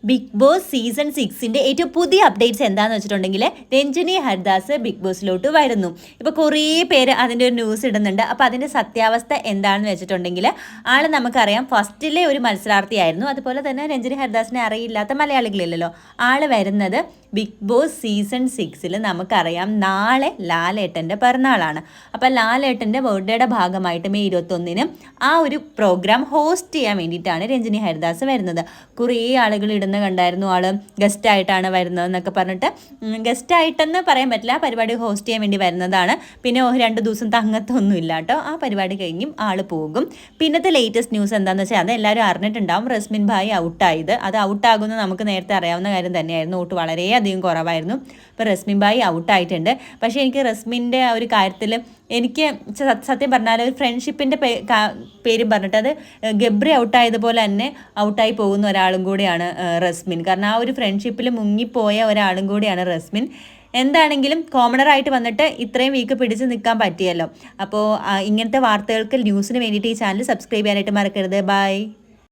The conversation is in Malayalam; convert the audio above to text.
ബിഗ് ബോസ് സീസൺ 6ന്റെ ഏറ്റവും പുതിയ അപ്ഡേറ്റ്സ് എന്താണെന്ന് വെച്ചിട്ടുണ്ടെങ്കിൽ രഞ്ജിനി ഹരിദാസ് ബിഗ് ബോസിലോട്ട് വരുന്നു. ഇപ്പോൾ കുറേ പേര് അതിൻ്റെ ഒരു ന്യൂസ് ഇടുന്നുണ്ട്. അപ്പോൾ അതിൻ്റെ സത്യാവസ്ഥ എന്താണെന്ന് വെച്ചിട്ടുണ്ടെങ്കിൽ ആൾ നമുക്കറിയാം ഫസ്റ്റിലെ ഒരു മത്സരാർത്ഥിയായിരുന്നു. അതുപോലെ തന്നെ രഞ്ജിനി ഹരിദാസിനെ അറിയില്ലാത്ത മലയാളികളില്ലല്ലോ. ആൾ വരുന്നത് ബിഗ് ബോസ് സീസൺ 6ൽ നമുക്കറിയാം നാളെ ലാലേട്ടൻ്റെ പിറന്നാളാണ്. അപ്പോൾ ലാലേട്ടൻ്റെ ബർത്ത്ഡേയുടെ ഭാഗമായിട്ട് മെയ് 21-ന് ആ ഒരു പ്രോഗ്രാം ഹോസ്റ്റ് ചെയ്യാൻ വേണ്ടിയിട്ടാണ് രഞ്ജിനി ഹരിദാസ് വരുന്നത്. കുറേ ആളുകൾ ഇടുന്ന കണ്ടായിരുന്നു ആൾ ഗസ്റ്റായിട്ടാണ് വരുന്നതെന്നൊക്കെ പറഞ്ഞിട്ട്. ഗസ്റ്റായിട്ടെന്ന് പറയാൻ പറ്റില്ല, ആ പരിപാടി ഹോസ്റ്റ് ചെയ്യാൻ വേണ്ടി വരുന്നതാണ്. പിന്നെ 2 ദിവസം തങ്ങത്തൊന്നും ഇല്ല കേട്ടോ. ആ പരിപാടി കഴിഞ്ഞും ആൾ പോകും. പിന്നത്തെ ലേറ്റസ്റ്റ് ന്യൂസ് എന്താണെന്ന് വെച്ചാൽ അത് എല്ലാവരും അറിഞ്ഞിട്ടുണ്ടാവും. റസ്മിൻ ഭായി ഔട്ടായത്. അത് ഔട്ടാകുമെന്ന് നമുക്ക് നേരത്തെ അറിയാവുന്ന കാര്യം തന്നെയായിരുന്നു. വോട്ട് വളരെയധികം കുറവായിരുന്നു. ഇപ്പോൾ റസ്മിൻ ഭായി ഔട്ടായിട്ടുണ്ട്. പക്ഷേ എനിക്ക് റസ്മിൻ്റെ ആ ഒരു കാര്യത്തിൽ എനിക്ക് സത്യം പറഞ്ഞാൽ ഒരു ഫ്രണ്ട്ഷിപ്പിൻ്റെ പേരും പറഞ്ഞിട്ട് അത് ഗബ്രി ഔട്ടായതുപോലെ തന്നെ ഔട്ടായി പോകുന്ന ഒരാളും കൂടിയാണ് റസ്മിൻ. കാരണം ആ ഒരു ഫ്രണ്ട്ഷിപ്പിൽ മുങ്ങിപ്പോയ ഒരാളും കൂടിയാണ് റസ്മിൻ. എന്താണെങ്കിലും കോമണറായിട്ട് വന്നിട്ട് ഇത്രയും വീക്ക് പിടിച്ച് നിൽക്കാൻ പറ്റിയല്ലോ. അപ്പോൾ ഇങ്ങനത്തെ വാർത്തകൾക്ക് ന്യൂസിന് വേണ്ടിയിട്ട് ഈ ചാനൽ സബ്സ്ക്രൈബ് ചെയ്യാനായിട്ട് മറക്കരുത്. ബൈ.